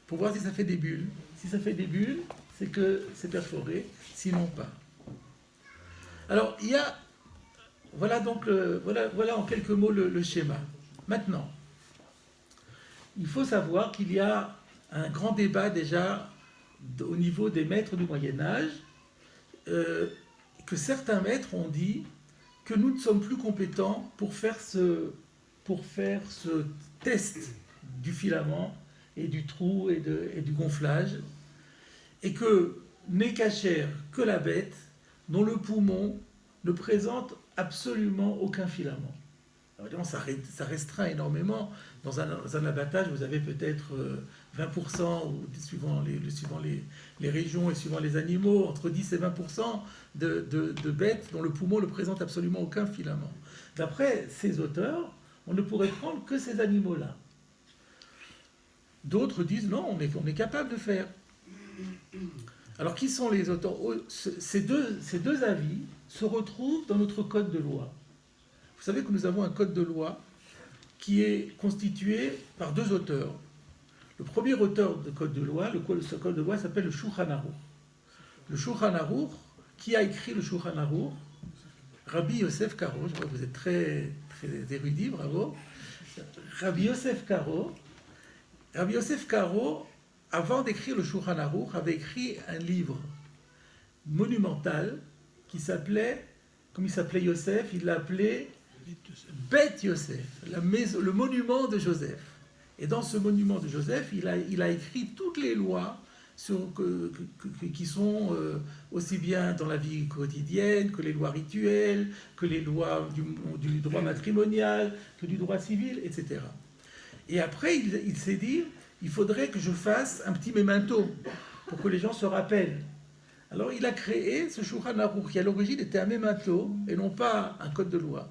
pour voir si ça fait des bulles. Si ça fait des bulles, c'est que c'est perforé, sinon pas. Alors, il y a... Voilà donc voilà en quelques mots le schéma. Maintenant, il faut savoir qu'il y a un grand débat déjà au niveau des maîtres du Moyen-Âge, que certains maîtres ont dit que nous ne sommes plus compétents pour faire ce test du filament et du trou et du gonflage, et que n'est cachère que la bête dont le poumon ne présente absolument aucun filament. Alors, évidemment, ça restreint énormément. Dans un abattage, vous avez peut-être 20%, ou suivant les régions et suivant les animaux, entre 10 et 20% de bêtes dont le poumon ne présente absolument aucun filament. D'après ces auteurs, on ne pourrait prendre que ces animaux-là. D'autres disent non, on est capable de faire. Alors, qui sont les auteurs? Ces deux avis se retrouvent dans notre code de loi. Vous savez que nous avons un code de loi qui est constitué par deux auteurs. Le premier auteur de code de loi, ce code de loi s'appelle le Shulchan Aruch. Le Shulchan Aruch, qui a écrit le Shulchan Aruch? Rabbi Yosef Karo, je vois que vous êtes très, très érudit, bravo. Rabbi Yosef Karo, avant d'écrire le Shulchan Aruch, avait écrit un livre monumental qui s'appelait, comme il s'appelait Yosef, il l'appelait Beth Yosef, le monument de Joseph. Et dans ce monument de Joseph, il a écrit toutes les lois qui sont aussi bien dans la vie quotidienne que les lois rituelles, que les lois du droit matrimonial, que du droit civil, etc. Et après, il s'est dit, il faudrait que je fasse un petit memento pour que les gens se rappellent. Alors il a créé ce Shulchan Aruch qui à l'origine était un memento et non pas un code de loi.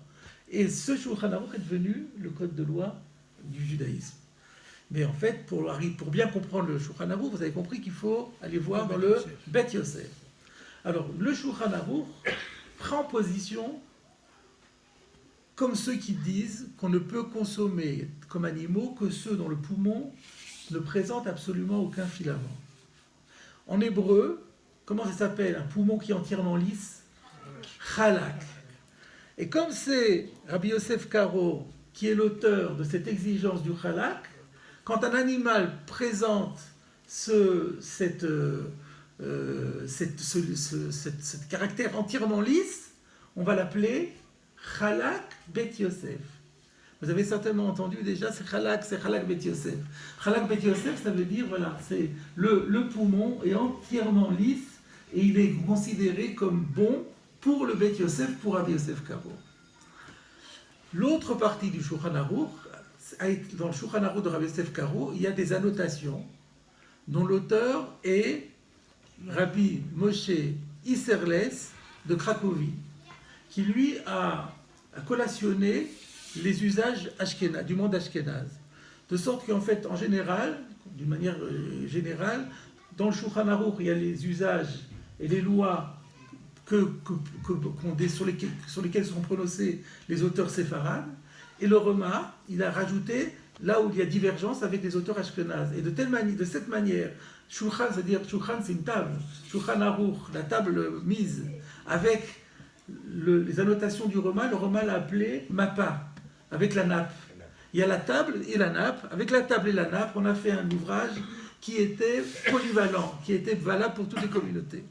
Et ce Shulchan Aruch est devenu le code de loi du judaïsme. Mais en fait, pour bien comprendre le Shulchan Aruch, vous avez compris qu'il faut aller voir dans le Beth Yosef. Alors, le Shulchan Aruch prend position comme ceux qui disent qu'on ne peut consommer comme animaux que ceux dont le poumon ne présente absolument aucun filament. En hébreu, comment ça s'appelle? Un poumon qui est entièrement lisse? Chalak. Et comme c'est Rabbi Yosef Karo qui est l'auteur de cette exigence du Chalak, quand un animal présente ce caractère entièrement lisse, on va l'appeler Chalak Bet Yosef. Vous avez certainement entendu déjà, c'est Chalak Bet Yosef. Chalak Bet Yosef, ça veut dire, voilà, c'est le poumon est entièrement lisse et il est considéré comme bon pour le Bet Yosef, pour Rabbi Yosef Karo. L'autre partie du Shulchan Aruch, dans le Shulchan Aruch de Rabbi Yosef Karo, il y a des annotations dont l'auteur est Rabbi Moshe Isserles de Cracovie, qui lui a collationné les usages du monde ashkénaze. De sorte qu'en fait, en général, d'une manière générale, dans le Shulchan Aruch, il y a les usages et les lois sur lesquels sont prononcés les auteurs séfarades. Et le Rama, il a rajouté là où il y a divergence avec les auteurs ashkénazes. Et de cette manière, Shulchan, c'est-à-dire Shulchan, c'est une table. Shulchan Aruch, la table mise avec les annotations du Rama, le Rama l'a appelé Mappa, avec la nappe. Il y a la table et la nappe. Avec la table et la nappe, on a fait un ouvrage qui était polyvalent, qui était valable pour toutes les communautés.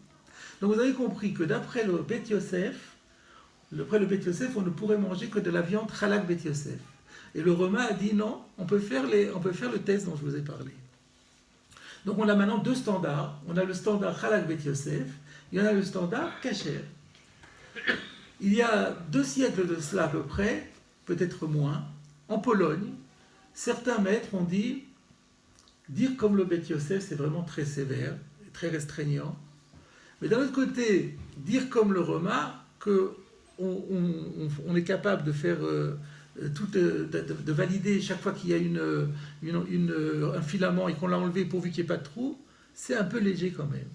Donc vous avez compris que d'après le Beth Yosef, on ne pourrait manger que de la viande Chalak Beth Yosef. Et le Rama a dit non, on peut faire le test dont je vous ai parlé. Donc on a maintenant deux standards. On a le standard Chalak Beth Yosef et on a le standard Kasher. Il y a 2 siècles de cela à peu près, peut-être moins, en Pologne, certains maîtres ont dit dire comme le Beth Yosef, c'est vraiment très sévère, très restreignant. Mais d'un autre côté, dire comme le Rama, qu'on est capable de faire de valider chaque fois qu'il y a un filament et qu'on l'a enlevé pourvu qu'il n'y ait pas de trou, c'est un peu léger quand même.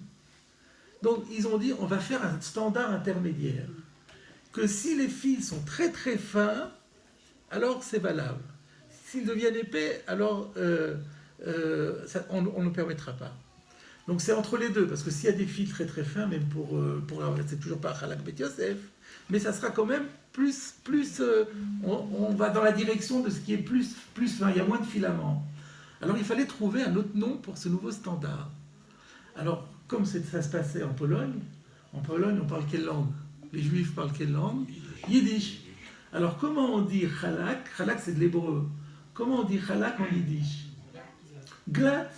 Donc ils ont dit on va faire un standard intermédiaire. Que si les fils sont très très fins, alors c'est valable. S'ils deviennent épais, alors on ne permettra pas. Donc c'est entre les deux, parce que s'il y a des fils très très fins, même c'est toujours pas Halak Bet Yosef, mais ça sera quand même on va dans la direction de ce qui est plus fin, il y a moins de filaments. Alors il fallait trouver un autre nom pour ce nouveau standard. Alors, comme ça se passait en Pologne on parle quelle langue? Les Juifs parlent quelle langue? Yiddish. Alors comment on dit Halak? Halak c'est de l'hébreu. Comment on dit Halak en Yiddish? Glat.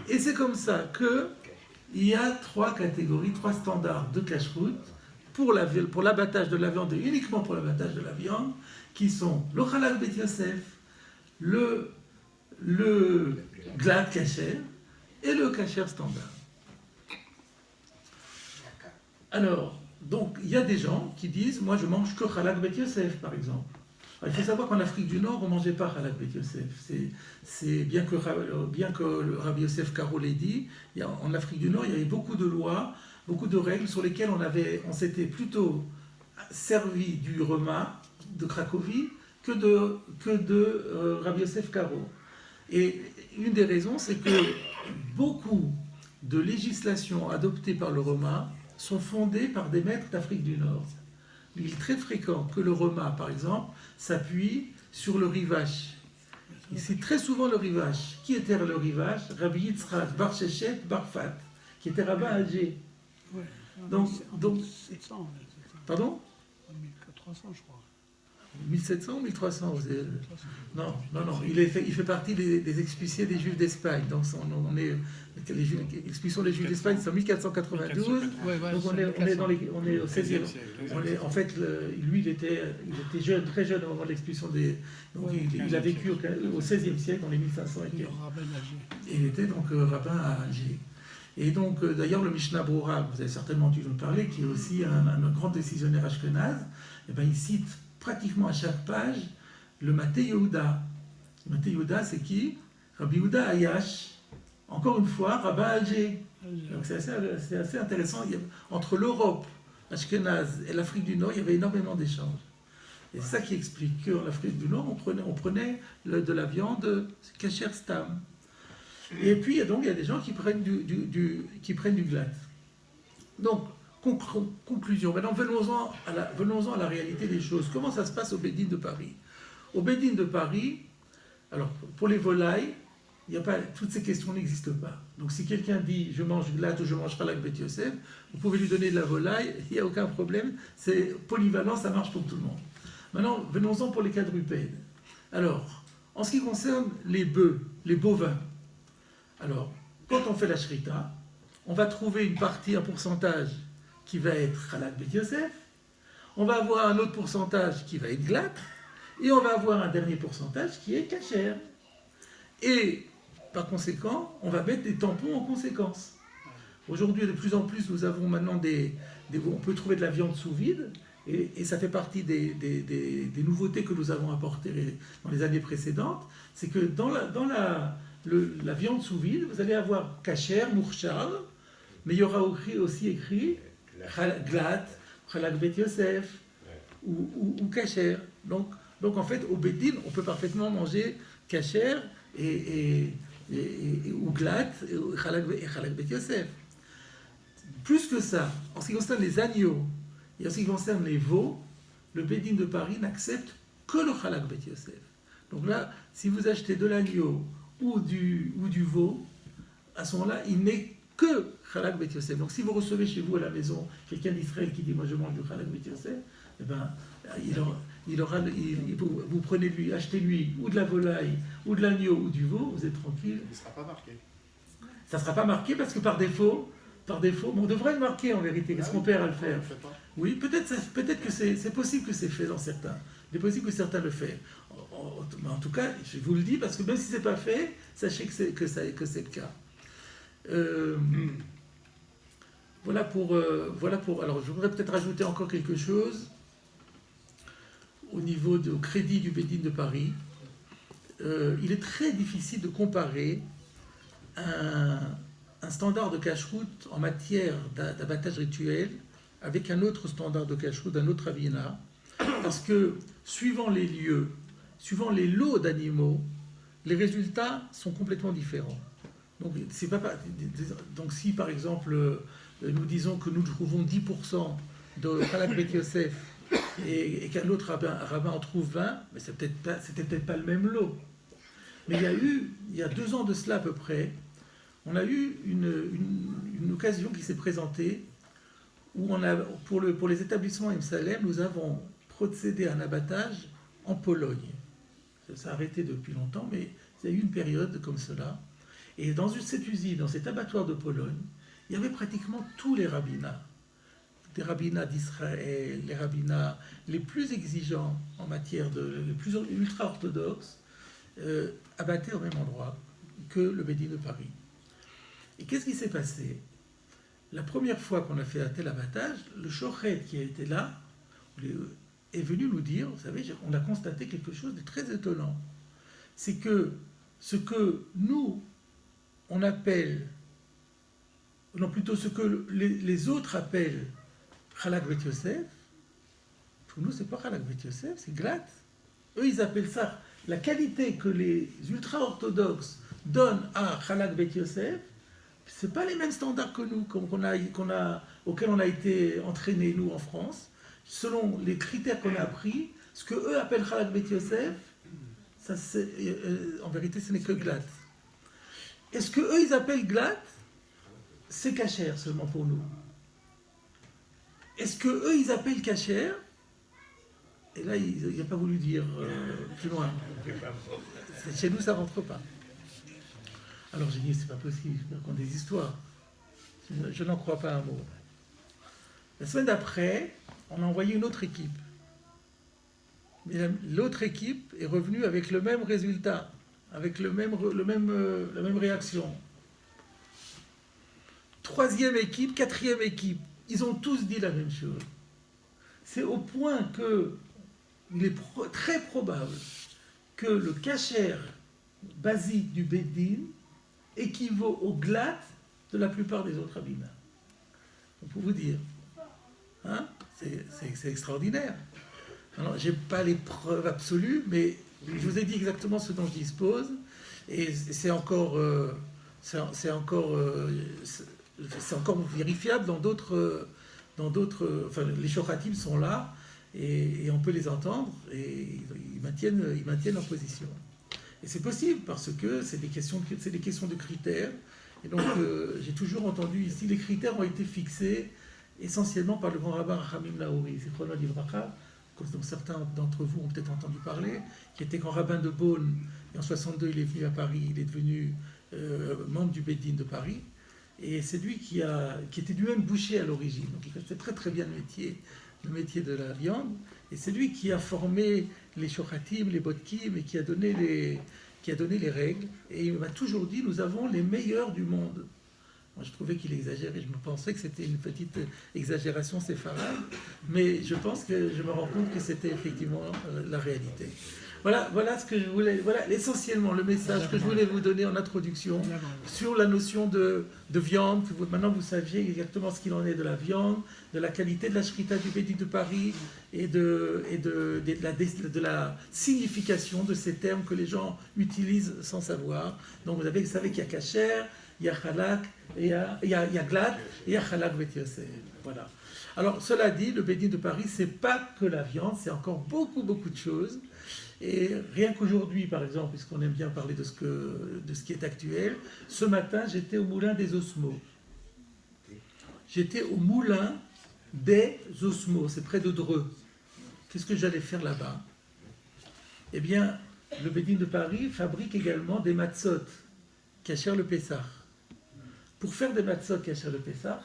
Et c'est comme ça qu'il y a 3 catégories, 3 standards de cacheroute pour l'abattage de la viande et uniquement pour l'abattage de la viande, qui sont le Halak Bet Yosef, le Glat Kasher et le Kasher standard. Alors, donc, il y a des gens qui disent, moi je mange que Halak Bet Yosef, par exemple. Alors, il faut savoir qu'en Afrique du Nord, on ne mangeait pas Halak Bet Yosef. C'est bien que le Rabbi Yosef Karo l'ait dit, en Afrique du Nord, il y avait beaucoup de lois, beaucoup de règles sur lesquelles on s'était plutôt servi du Rema de Cracovie que de Rabbi Yosef Karo. Et une des raisons, c'est que beaucoup de législations adoptées par le Rema sont fondées par des maîtres d'Afrique du Nord. Il est très fréquent que le Rema, par exemple, s'appuie sur le Rivache. Et c'est très souvent le Rivache. Qui était le Rivache? Rabbi Yitzhak Bar Shechet Bar Fat, qui était rabbin à Alger. Donc, pardon? 1300, je crois. 1700 ou 1300 Non, il fait partie des expulsés des Juifs d'Espagne. Donc l'expulsion des Juifs d'Espagne, c'est en 1492. Donc on est au 16e. En fait, lui, il était jeune, très jeune au moment de l'expulsion des. Donc il a vécu au 16e siècle, dans les 1500 et quelques. Et il était donc rabbin à Alger. Et donc, d'ailleurs, le Mishnah Brura, vous avez certainement dû nous parler, qui est aussi un grand décisionnaire ashkénaze, et ben, il cite pratiquement à chaque page le Maté Yehuda. Le Maté Yehuda, c'est qui? Rabbi Yehuda Ayash, encore une fois, rabbin à Alger. Donc c'est assez intéressant. Entre l'Europe ashkénaze et l'Afrique du Nord, il y avait énormément d'échanges. Et c'est ça qui explique qu'en Afrique du Nord, on prenait de la viande kasher stam. Et puis, donc, il y a des gens qui prennent du glat. Donc, conclusion. Maintenant, venons-en à la réalité des choses. Comment ça se passe au Bédine de Paris? Au Bédine de Paris, alors, pour les volailles, toutes ces questions n'existent pas. Donc, si quelqu'un dit « je mange glat » ou « je mange Halak Bet Yosef », vous pouvez lui donner de la volaille, il n'y a aucun problème. C'est polyvalent, ça marche pour tout le monde. Maintenant, venons-en pour les quadrupèdes. Alors, en ce qui concerne les bœufs, les bovins, alors, quand on fait la shrita, on va trouver une partie, un pourcentage qui va être Halak Bet Yosef, on va avoir un autre pourcentage qui va être glat, et on va avoir un dernier pourcentage qui est kasher. Et par conséquent, on va mettre des tampons en conséquence. Aujourd'hui, de plus en plus, nous avons maintenant on peut trouver de la viande sous vide, et ça fait partie des nouveautés que nous avons apportées dans les années précédentes, c'est que dans la viande sous vide, vous allez avoir kasher, mourchal, mais il y aura aussi écrit glat, Halak Bet Yosef ou kasher. Donc en fait, au Bédine, on peut parfaitement manger kasher ou glat et Halak Bet Yosef. Plus que ça, en ce qui concerne les agneaux et en ce qui concerne les veaux, le Bédine de Paris n'accepte que le Halak Bet Yosef. Donc là, si vous achetez de l'agneau ou du veau, à ce moment-là, il n'est que Halak Bet Yosef. Donc si vous recevez chez vous à la maison quelqu'un d'Israël qui dit « moi je mange du Halak Bet Yosef », eh ben, vous prenez lui, achetez-lui ou de la volaille, ou de l'agneau, ou du veau, vous êtes tranquille. Il ne sera pas marqué. Ça ne sera pas marqué parce que par défaut, on devrait le marquer en vérité. Qu'est-ce qu'on perd à le faire? Oui, peut-être que c'est possible que c'est fait dans certains. Il est possible que certains le fassent. En tout cas, je vous le dis parce que même si ce n'est pas fait, sachez que c'est le cas. Voilà pour. Alors, je voudrais peut-être rajouter encore quelque chose au niveau du crédit du Bédine de Paris. Il est très difficile de comparer un standard de cacheroute en matière d'abattage rituel avec un autre standard de cacheroute d'un autre rabbinat, parce que suivant les lieux, suivant les lots d'animaux, les résultats sont complètement différents. Donc, donc si par exemple nous disons que nous trouvons 10% de Halak Bet Yosef et qu'un autre rabbin en trouve 20, mais c'était peut-être pas le même lot. Mais il y a 2 ans de cela à peu près, on a eu une occasion qui s'est présentée où pour les établissements Salem, nous avons procédé à un abattage en Pologne. Ça s'est arrêté depuis longtemps, mais il y a eu une période comme cela. Et dans cette usine, dans cet abattoir de Pologne, il y avait pratiquement tous les rabbinats. Des rabbinats d'Israël, les rabbinats les plus exigeants en matière les plus ultra-orthodoxes, abattaient au même endroit que le Bédine de Paris. Et qu'est-ce qui s'est passé? La première fois qu'on a fait un tel abattage, le shochet qui était là est venu nous dire, vous savez, on a constaté quelque chose de très étonnant. C'est que ce que nous, on appelle, non plutôt ce que les autres appellent Halak Bet Yosef, pour nous, c'est pas Halak Bet Yosef, c'est Glat. Eux, ils appellent ça la qualité que les ultra-orthodoxes donnent à Halak Bet Yosef. C'est pas les mêmes standards que nous, auxquels on a été entraînés, nous, en France. Selon les critères qu'on a appris, ce que eux appellent Halak Bet Yosef, ça, en vérité, ce n'est que Glat. Et ce que eux, ils appellent Glat, c'est Kasher seulement pour nous. Et ce que eux, ils appellent Kasher, et là, il n'a pas voulu dire plus loin. Chez nous, ça ne rentre pas. Alors j'ai dit, c'est pas possible, je raconte des histoires. Je n'en crois pas un mot. La semaine d'après, on a envoyé une autre équipe. Mais l'autre équipe est revenue avec le même résultat, avec la même réaction. 3e équipe, 4e équipe, ils ont tous dit la même chose. C'est au point que il est très probable que le kasher basique du Beddin équivaut au glat de la plupart des autres rabbinats. Pour vous dire, hein, c'est extraordinaire. Alors, je n'ai pas les preuves absolues, mais je vous ai dit exactement ce dont je dispose, et c'est encore vérifiable dans d'autres. Enfin, les shochatim sont là, et on peut les entendre, et ils maintiennent leur position. Et c'est possible parce que c'est des questions de critères. Et donc, j'ai toujours entendu ici, les critères ont été fixés essentiellement par le grand rabbin Rachamim Naouri, c'est Chrono Livracha, dont certains d'entre vous ont peut-être entendu parler, qui était grand rabbin de Beaune, et en 62 il est venu à Paris, il est devenu membre du Beddin de Paris, et c'est lui qui était lui-même boucher à l'origine, donc il connaissait très très bien le métier de la viande, et c'est lui qui a formé les shochatim, les bodkim, et qui a donné les règles, et il m'a toujours dit, nous avons les meilleurs du monde. Moi, je trouvais qu'il exagérait, je me pensais que c'était une petite exagération séfarade, mais je me rends compte que c'était effectivement la réalité. Voilà ce que je voulais, voilà essentiellement le message que je voulais vous donner en introduction sur la notion de viande. Maintenant, vous saviez exactement ce qu'il en est de la viande, de la qualité de la shrita du Bédine de Paris et de la signification de ces termes que les gens utilisent sans savoir. Donc, vous savez qu'il y a kasher, il y a halak, il y a glad, et il y a halak bet Yosef. Voilà. Alors, cela dit, le Bédine de Paris, c'est pas que la viande, c'est encore beaucoup de choses. Et rien qu'aujourd'hui, par exemple, puisqu'on aime bien parler de ce qui est actuel, ce matin, j'étais au moulin des Osmos. J'étais au moulin des Osmos, c'est près de Dreux. Qu'est-ce que j'allais faire là-bas? Eh bien, le Bédine de Paris fabrique également des matzot, kasher le Pessah. Pour faire des matzot kasher le Pessah,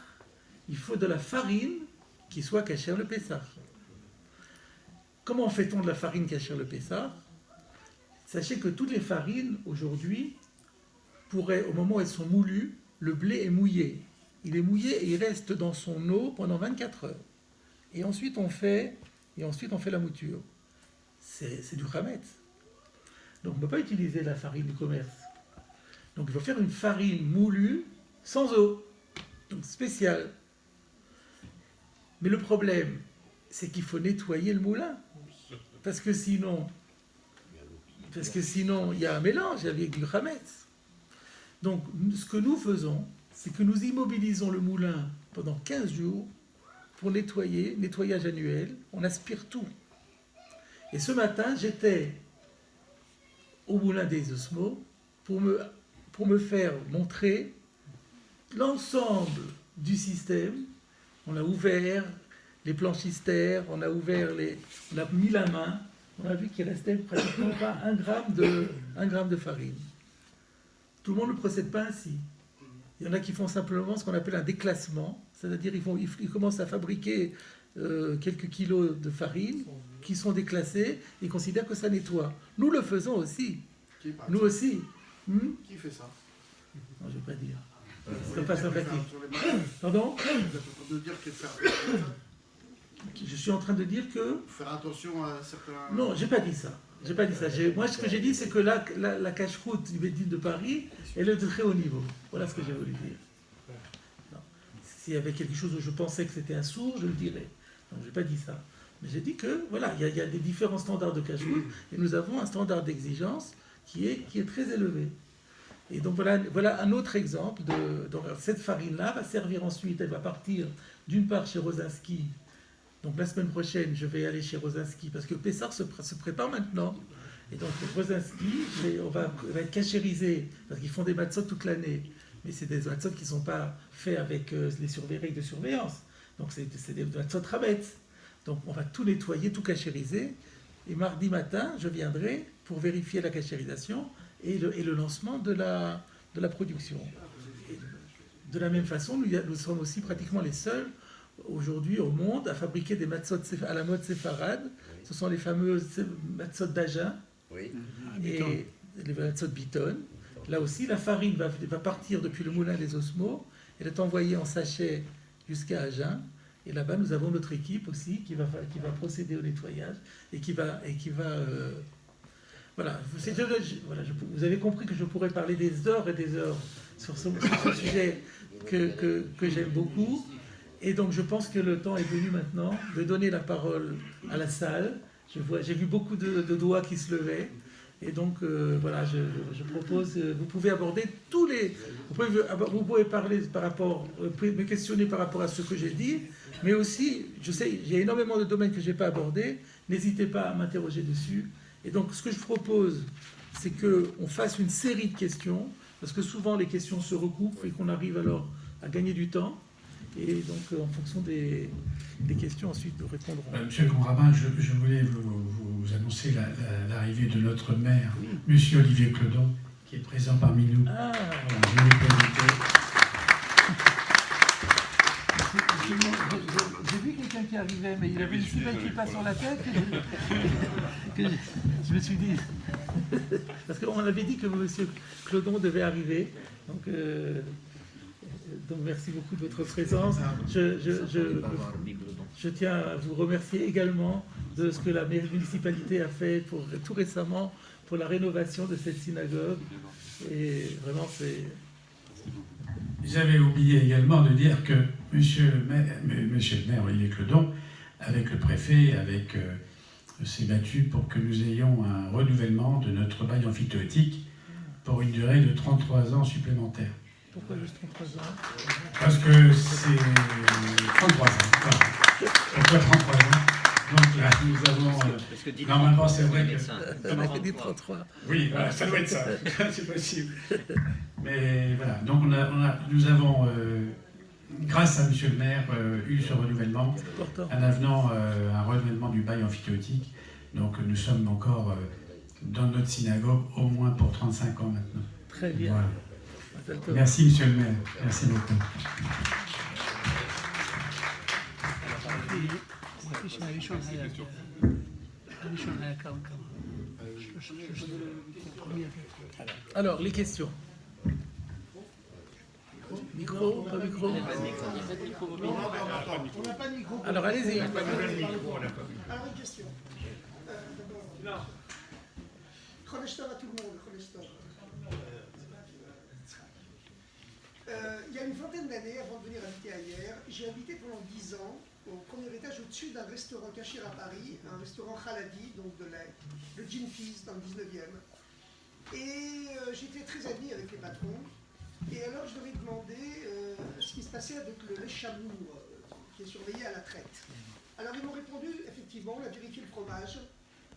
il faut de la farine qui soit kasher le Pessah. Comment fait-on de la farine kasher le Pessah? Sachez que toutes les farines, aujourd'hui, au moment où elles sont moulues, le blé est mouillé. Il est mouillé et il reste dans son eau pendant 24 heures. Et ensuite, on fait la mouture. C'est du chametz. Donc, on ne peut pas utiliser la farine du commerce. Donc, il faut faire une farine moulue sans eau. Donc, spéciale. Mais le problème, c'est qu'il faut nettoyer le moulin. Parce que sinon, parce que sinon il y a un mélange avec du Hametz. Donc ce que nous faisons, c'est que nous immobilisons le moulin pendant 15 jours pour nettoyer, nettoyage annuel, on aspire tout. Et ce matin, j'étais au moulin des Osmos pour me faire montrer l'ensemble du système. On a ouvert les planchistères, on a mis la main, on a vu qu'il restait pratiquement pas un gramme de farine. Tout le monde ne procède pas ainsi. Il y en a qui font simplement ce qu'on appelle un déclassement, c'est-à-dire ils commencent à fabriquer quelques kilos de farine qui sont déclassés et considèrent que ça nettoie. Nous le faisons aussi. Nous aussi. Qui fait ça? Non, je ne vais pas dire. C'est pas sympathique. Pardon? De dire que faire... Je suis en train de dire que... Faire attention à certains... Non, j'ai pas dit ça. J'ai pas dit ça. Moi, ce que j'ai dit, c'est que la cache-route du Bédine de Paris, elle est de très haut niveau. Voilà ce que j'ai voulu dire. Non. S'il y avait quelque chose où je pensais que c'était un sourd, je le dirais. Non, j'ai pas dit ça. Mais j'ai dit que, voilà, il y a des différents standards de cache-route, et nous avons un standard d'exigence qui est très élevé. Et donc voilà un autre exemple. Donc cette farine-là va servir ensuite, elle va partir d'une part chez Rosinski. Donc la semaine prochaine, je vais aller chez Rosinski parce que Pessar se prépare maintenant. Et donc Rosinski, on va être cachérisé parce qu'ils font des matzot toute l'année. Mais c'est des matzot qui ne sont pas faits avec les règles de surveillance. Donc c'est des matzot Hametz. Donc on va tout nettoyer, tout cachériser. Et mardi matin, je viendrai pour vérifier la cachérisation et le lancement de la production. Et de la même façon, nous sommes aussi pratiquement les seuls aujourd'hui au monde à fabriquer des matzot à la mode séfarade. Ce sont les fameuses matzot d'Agen et les matzot Biton. Là aussi, la farine va partir depuis le moulin des Osmos. Elle est envoyée en sachet jusqu'à Agen. Et là-bas, nous avons notre équipe aussi qui va procéder au nettoyage et qui va voilà. Vous avez compris que je pourrais parler des heures et des heures sur ce sujet que j'aime beaucoup. Et donc, je pense que le temps est venu maintenant de donner la parole à la salle. J'ai vu beaucoup de doigts qui se levaient. Et donc, voilà, je propose, vous pouvez aborder tous les... Vous pouvez parler par rapport, me questionner par rapport à ce que j'ai dit, mais aussi, je sais, il y a énormément de domaines que je n'ai pas abordés. N'hésitez pas à m'interroger dessus. Et donc, ce que je propose, c'est qu'on fasse une série de questions, parce que souvent, les questions se recoupent et qu'on arrive alors à gagner du temps. Et donc, en fonction des questions, ensuite, nous répondrons. Monsieur le grand rabbin, je voulais vous annoncer l'arrivée de notre maire, Monsieur Olivier Clodon, qui est présent parmi nous. Ah. Voilà, je voulais présenter. J'ai vu quelqu'un qui arrivait, mais il avait une si belle kippa sur la tête que je me suis dit... Parce qu'on avait dit que Monsieur Clodon devait arriver. Donc merci beaucoup de votre présence. Je tiens à vous remercier également de ce que la municipalité a fait tout récemment pour la rénovation de cette synagogue. Et vraiment, c'est... J'avais oublié également de dire que monsieur le maire Olivier Clodon, avec le préfet, s'est battu pour que nous ayons un renouvellement de notre bail emphytéotique pour une durée de 33 ans supplémentaires. Pourquoi juste 33 ans? Parce que c'est 33 ans. Voilà. Pourquoi 33 ans? Donc là, nous avons... normalement, c'est vrai que... On a dit 33. Oui, voilà, ça doit être ça. C'est possible. Mais voilà, donc nous avons, grâce à monsieur le maire, eu ce renouvellement, un avenant, un renouvellement du bail emphytéotique. Donc nous sommes encore dans notre synagogue au moins pour 35 ans maintenant. Très bien. Voilà. Merci monsieur le maire, merci beaucoup. Alors, les questions. Micro, pas micro. On n'a pas de micro. Alors, allez-y. Alors, une question. Cholestérol à tout le monde, cholestérol. Il y a une vingtaine d'années, avant de venir habiter ailleurs, j'ai habité pendant 10 ans au premier étage au-dessus d'un restaurant Cachir à Paris, un restaurant Khaladi, donc de lait, le Gin Fizz dans le 19e. Et j'étais très ami avec les patrons. Et alors je leur ai demandé ce qui se passait avec le lait chamour qui est surveillé à la traite. Alors ils m'ont répondu, effectivement, on a vérifié le fromage.